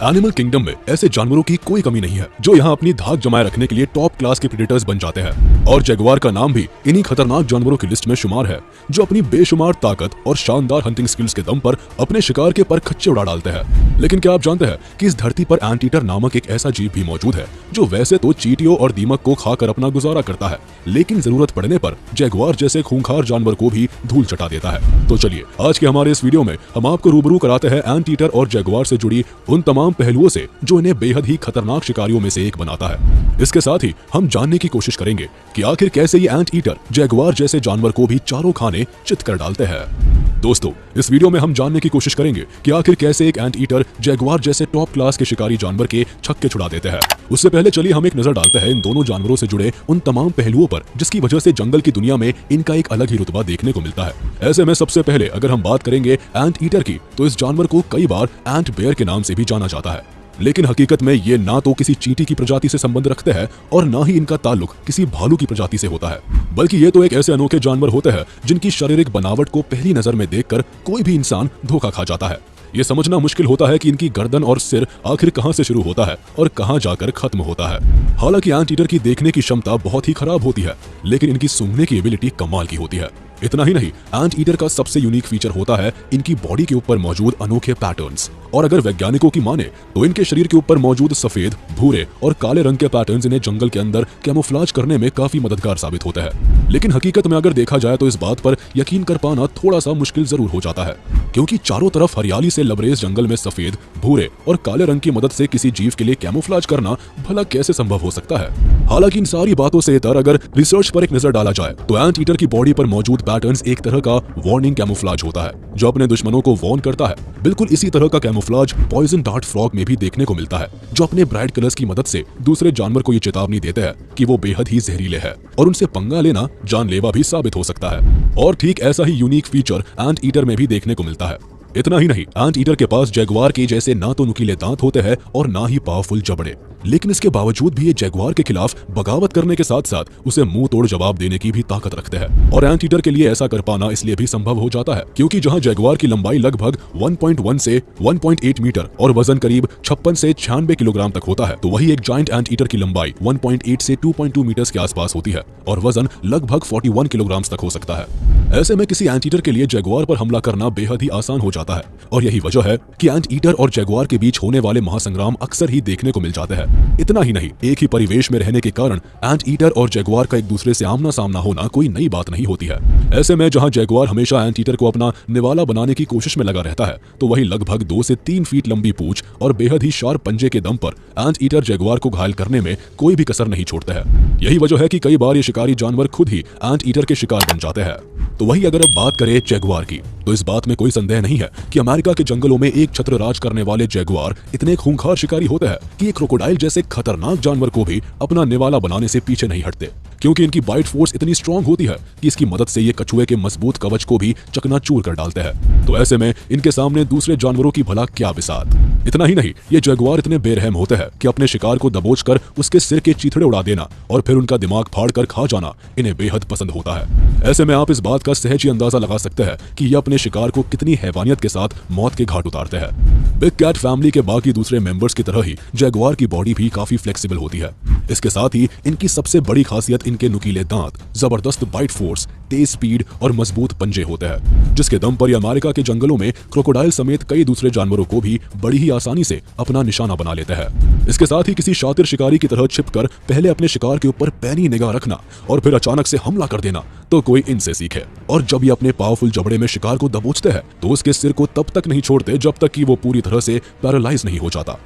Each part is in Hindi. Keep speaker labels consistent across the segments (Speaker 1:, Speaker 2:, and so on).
Speaker 1: एनिमल किंगडम में ऐसे जानवरों की कोई कमी नहीं है जो यहाँ अपनी धाक जमाए रखने के लिए टॉप क्लास के प्रेडेटर्स बन जाते हैं। और जगुआर का नाम भी इन्हीं खतरनाक जानवरों की लिस्ट में शुमार है जो अपनी बेशुमार ताकत और शानदार हंटिंग स्किल्स के दम पर अपने शिकार के पर खच्चे उड़ा डालते हैं। लेकिन क्या आप जानते हैं कि इस धरती पर एंटीटर नामक एक ऐसा जीव भी मौजूद है जो वैसे तो चींटियों और दीमक को खाकर अपना गुजारा करता है, लेकिन जरूरत पड़ने पर जगुआर जैसे खूंखार जानवर को भी धूल चटा देता है। तो चलिए आज के हमारे इस वीडियो में हम आपको रूबरू कराते हैं एंटीटर और जगुआर से जुड़ी उन तमाम पहलुओं से जो इन्हें बेहद ही खतरनाक शिकारियों में से एक बनाता है। इसके साथ ही हम जानने की कोशिश करेंगे कि आखिर कैसे ये एंट ईटर जगुआर जैसे जानवर को भी चारों खाने चित कर डालते हैं। दोस्तों, इस वीडियो में हम जानने की कोशिश करेंगे कि आखिर कैसे एक एंट ईटर जगुआर जैसे टॉप क्लास के शिकारी जानवर के छक्के छुड़ा देते हैं। उससे पहले चलिए हम एक नजर डालते हैं इन दोनों जानवरों से जुड़े उन तमाम पहलुओं पर जिसकी वजह से जंगल की दुनिया में इनका एक अलग ही रुतबा देखने को मिलता है। ऐसे में सबसे पहले अगर हम बात करेंगे एंट ईटर की, तो इस जानवर को कई बार एंट बेयर के नाम से भी जाना जाता है, लेकिन हकीकत में ये ना तो किसी चींटी की प्रजाति से संबंध रखते हैं और ना ही इनका ताल्लुक किसी भालू की प्रजाति से होता है, बल्कि ये तो एक ऐसे अनोखे जानवर होते हैं जिनकी शारीरिक बनावट को पहली नजर में देखकर कोई भी इंसान धोखा खा जाता है। ये समझना मुश्किल होता है कि इनकी गर्दन और सिर आखिर कहां से शुरू होता है और कहां जाकर खत्म होता है। हालांकि एंट ईटर की देखने की क्षमता बहुत ही खराब होती है, लेकिन इनकी सूंघने की एबिलिटी कमाल की होती है। इतना ही नहीं, एंट ईटर का सबसे यूनिक फीचर होता है इनकी बॉडी के ऊपर मौजूद अनोखे पैटर्न्स। और अगर वैज्ञानिकों की माने तो इनके शरीर के ऊपर मौजूद सफेद, भूरे और काले रंग के पैटर्न्स इन्हें जंगल के अंदर कैमोफ्लेज करने में काफी मददगार साबित होते हैं। लेकिन हकीकत में अगर देखा जाए तो इस बात पर यकीन कर पाना थोड़ा सा मुश्किल जरूर हो जाता है, क्योंकि चारों तरफ हरियाली से लबरेज जंगल में सफेद, भूरे और काले रंग की मदद से किसी जीव के लिए कैमोफ्लेज करना भला कैसे संभव हो सकता है। हालांकि इन सारी बातों से इतर अगर रिसर्च पर एक नजर डाला जाए तो एंट ईटर की बॉडी पर मौजूद पैटर्न्स एक तरह का वार्निंग कैमोफ्लेज होता है जो अपने दुश्मनों को वार्न करता है। बिल्कुल इसी तरह का कैमोफ्लेज पॉइजन डार्ट फ्रॉग में भी देखने को मिलता है, जो अपने ब्राइट कलर्स की मदद से दूसरे जानवर को ये चेतावनी देते हैं कि वो बेहद ही जहरीले हैं और उनसे पंगा लेना जानलेवा भी साबित हो सकता है। और ठीक ऐसा ही यूनिक फीचर एंट ईटर में भी देखने को मिलता है। इतना ही नहीं, एंट ईटर के पास जगुआर के जैसे ना तो नुकीले दांत होते हैं और ना ही पावरफुल जबड़े, लेकिन इसके बावजूद भी ये जगुआर के खिलाफ बगावत करने के साथ साथ उसे मुंह तोड़ जवाब देने की भी ताकत रखते हैं। और एंट ईटर के लिए ऐसा कर पाना इसलिए भी संभव हो जाता है क्योंकि जहां जगुआर की लंबाई लगभग 1.1 से 1.8 मीटर और वजन करीब 56 से 96 किलोग्राम तक होता है, तो वही एक जायंट एंट ईटर की लंबाई 1.8 से 2.2 मीटर के आसपास होती है और वजन लगभग 41 किलोग्राम तक हो सकता है। ऐसे में किसी एंट ईटर के लिए जगुआर पर हमला करना बेहद ही आसान हो जाता है और यही वजह है कि एंट ईटर और जगुआर के बीच होने वाले महासंग्राम अक्सर ही देखने को मिल जाते हैं। इतना ही नहीं, एक ही परिवेश में रहने के कारण एंट ईटर और जगुआर का एक दूसरे से आमना सामना होना कोई नई बात नहीं होती है। ऐसे में जहां जगुआर हमेशा एंट ईटर को अपना निवाला बनाने की कोशिश में लगा रहता है, तो वही लगभग 2 से 3 फीट लंबी पूंछ और बेहद ही शार्प पंजे के दम पर एंट ईटर जगुआर को घायल करने में कोई भी कसर नहीं छोड़ते हैं। यही वजह है कि कई बार ये शिकारी जानवर खुद ही एंट ईटर के शिकार बन जाते हैं। तो वही अगर अब बात करें जगुआर की, तो इस बात में कोई संदेह नहीं है कि अमेरिका के जंगलों में एक छत्र राज करने वाले जगुआर इतने खूंखार शिकारी होते हैं कि एक क्रोकोडाइल जैसे खतरनाक जानवर को भी अपना निवाला बनाने से पीछे नहीं हटते, क्योंकि इनकी बाइट फोर्स इतनी स्ट्रांग होती है कि इसकी मदद से ये कछुए के मजबूत कवच को भी चकनाचूर कर डालते हैं। तो ऐसे में इनके सामने दूसरे जानवरों की भला क्या बिसात। इतना ही नहीं, ये जगुआर इतने बेरहम होते हैं कि अपने शिकार को दबोचकर उसके सिर के चीथड़े उड़ा देना और फिर उनका दिमाग फाड़ कर खा जाना इन्हें बेहद पसंद होता है। ऐसे में आप इस बात का सहज ही अंदाजा लगा सकते हैं कि ये अपने शिकार को कितनी हैवानियत के साथ मौत के घाट उतारते हैं। बिग कैट फैमिली के बाकी दूसरे मेंबर्स की तरह ही जगुआर की बॉडी भी काफी फ्लेक्सिबल होती है। इसके साथ ही इनकी सबसे बड़ी खासियत इनके नुकीले दांत, जबरदस्त बाइट फोर्स, तेज स्पीड और मजबूत पंजे होते हैं, जिसके दम पर ये अमेरिका के जंगलों में क्रोकोडाइल समेत कई दूसरे जानवरों को भी बड़ी ही आसानी से अपना निशाना बना लेते हैं। इसके साथ ही किसी शातिर शिकारी की तरह छिपकर पहले अपने शिकार के ऊपर पैनी निगाह रखना और फिर अचानक से हमला कर देना तो कोई इनसे सीखे। और जब ये अपने पावरफुल जबड़े में शिकार को दबोचते हैं तो उसके सिर को तब तक नहीं छोड़ते जब तक कि वो पूरी तरह से पैरालाइज नहीं हो जाता।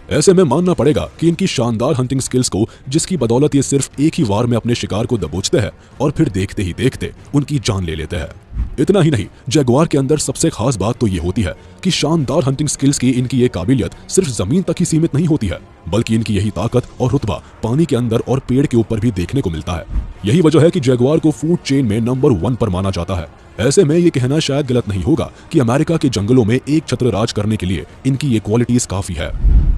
Speaker 1: ऐसे में मानना पड़ेगा कि इनकी शानदार हंटिंग स्किल्स को, जिसकी बदौलत ये सिर्फ एक ही वार में अपने शिकार को दबोचते हैं और फिर देखते ही देखते उनकी जान ले लेते हैं। इतना ही नहीं, जगुआर के अंदर सबसे खास बात तो ये होती है कि शानदार हंटिंग स्किल्स की इनकी ये काबिलियत सिर्फ जमीन तक ही सीमित नहीं होती है, बल्कि इनकी यही ताकत और रुतबा पानी के अंदर और पेड़ के ऊपर भी देखने को मिलता है। यही वजह है कि जगुआर को फूड चेन में नंबर 1 पर माना जाता है। ऐसे में ये कहना शायद गलत नहीं होगा कि अमेरिका के जंगलों में एक छत्र राज करने के लिए इनकी ये क्वालिटीज काफी है।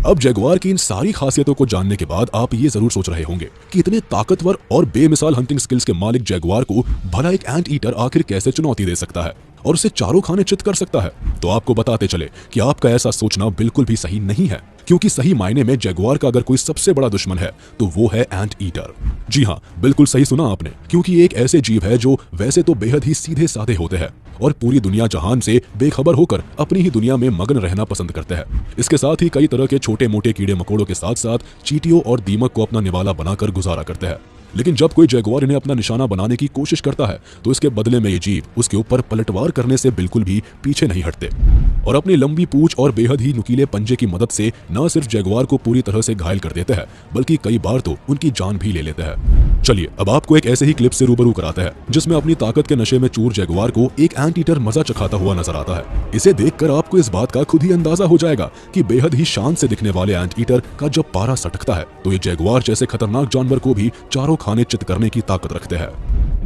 Speaker 1: अब जगुआर की इन सारी खासियतों को जानने के बाद आप ये जरूर सोच रहे होंगे कि इतने ताकतवर और बेमिसाल हंटिंग स्किल्स के मालिक जगुआर को भला एक एंट ईटर आखिर कैसे चुनौती दे सकता है और उसे चारों खाने चित कर सकता है। तो आपको बताते चले कि आपका ऐसा सोचना बिल्कुल भी सही नहीं है, क्योंकि सही मायने में जैगुआर का अगर कोई सबसे बड़ा दुश्मन है तो वो है एंट ईटर। जी हाँ, बिल्कुल सही सुना आपने, क्योंकि एक ऐसे जीव है जो वैसे तो बेहद ही सीधे साधे होते हैं और पूरी दुनिया जहान से बेखबर होकर अपनी ही दुनिया में मगन रहना पसंद करते हैं। इसके साथ ही कई तरह के छोटे मोटे कीड़े मकोड़ों के साथ साथ चींटियों और दीमक को अपना निवाला बनाकर गुजारा करते हैं। लेकिन जब कोई जैगुआर इन्हें अपना निशाना बनाने की कोशिश करता है तो इसके बदले में ये जीव उसके ऊपर पलटवार करने से बिल्कुल भी पीछे नहीं हटते और अपनी लंबी पूंछ और बेहद ही नुकीले पंजे की मदद से न सिर्फ जैगुआर को पूरी तरह से घायल कर देते हैं बल्कि कई बार तो उनकी जान भी ले लेते हैं। चलिए अब आपको एक ऐसे ही क्लिप से रूबरू कराते हैं जिसमें अपनी ताकत के नशे में चूर जैगुआर को एक एंट ईटर मजा चखाता हुआ नजर आता है। इसे देखकर आपको इस बात का खुद ही अंदाजा हो जाएगा कि बेहद ही शान से दिखने वाले एंट ईटर का जब पारा सटकता है तो ये जैगुआर जैसे खतरनाक जानवर को भी चारों खाने चित करने की ताकत रखते हैं।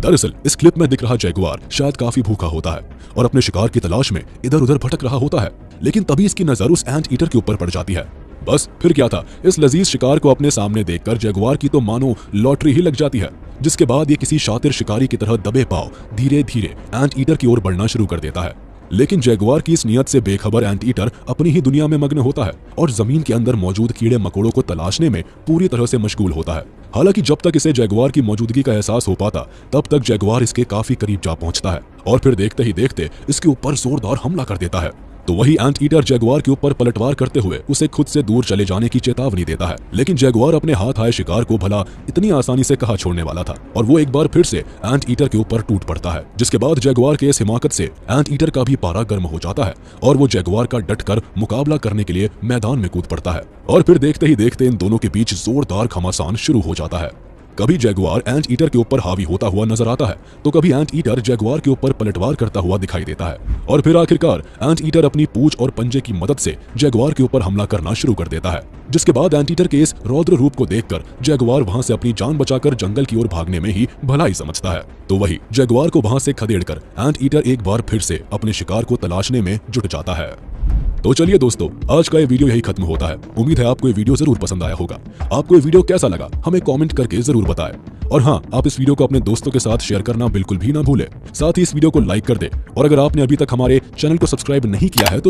Speaker 1: दरअसल इस क्लिप में दिख रहा जैगुआर शायद काफी भूखा होता है और अपने शिकार की तलाश में इधर उधर भटक रहा होता है, लेकिन तभी इसकी नजर उस एंट ईटर के ऊपर पड़ जाती है। बस फिर क्या था, इस लजीज शिकार को अपने सामने देखकर जैगुआर की तो मानो लॉटरी ही लग जाती है, जिसके बाद ये किसी शातिर शिकारी की तरह दबे पांव धीरे धीरे एंट ईटर की ओर बढ़ना शुरू कर देता है। लेकिन जैगुआर की इस नियत से बेखबर एंट ईटर अपनी ही दुनिया में मग्न होता है और जमीन के अंदर मौजूद कीड़े मकोड़ों को तलाशने में पूरी तरह से मशगूल होता है। हालांकि जब तक इसे जैगुआर की मौजूदगी का एहसास हो पाता तब तक जैगुआर इसके काफी करीब जा पहुंचता है और फिर देखते ही देखते इसके ऊपर जोरदार हमला कर देता है। तो वही एंट ईटर जैगुआर के ऊपर पलटवार करते हुए उसे खुद से दूर चले जाने की चेतावनी देता है, लेकिन जैगुआर अपने हाथ आए शिकार को भला इतनी आसानी से कहाँ छोड़ने वाला था और वो एक बार फिर से एंट ईटर के ऊपर टूट पड़ता है, जिसके बाद जैगुआर के इस हिमाकत से एंट ईटर का भी पारा गर्म हो जाता है और वो जैगुआर का डटकर मुकाबला करने के लिए मैदान में कूद पड़ता है और फिर देखते ही देखते इन दोनों के बीच जोरदार घमासान शुरू हो जाता है। कभी जैगुआर एंट ईटर के ऊपर हावी होता हुआ नजर आता है तो कभी एंट ईटर जैगुआर के ऊपर पलटवार करता हुआ दिखाई देता है और फिर आखिरकार एंट ईटर अपनी पूंछ और पंजे की मदद से जैगुआर के ऊपर हमला करना शुरू कर देता है, जिसके बाद एंट ईटर के इस रौद्र रूप को देखकर जैगुआर वहां से अपनी जान बचाकर जंगल की ओर भागने में ही भलाई समझता है। तो वही जैगुआर को वहां से खदेड़कर एंट ईटर एक बार फिर से अपने शिकार को तलाशने में जुट जाता है। तो चलिए दोस्तों, आज का ये वीडियो यही खत्म होता है। उम्मीद है आपको ये वीडियो जरूर पसंद आया होगा। आपको ये वीडियो कैसा लगा हमें कमेंट करके जरूर बताएं और हाँ, आप इस वीडियो को अपने दोस्तों के साथ शेयर करना बिल्कुल भी ना भूलें। साथ ही इस वीडियो को लाइक कर दें और अगर आपने अभी तक हमारे चैनल को सब्सक्राइब नहीं किया है तो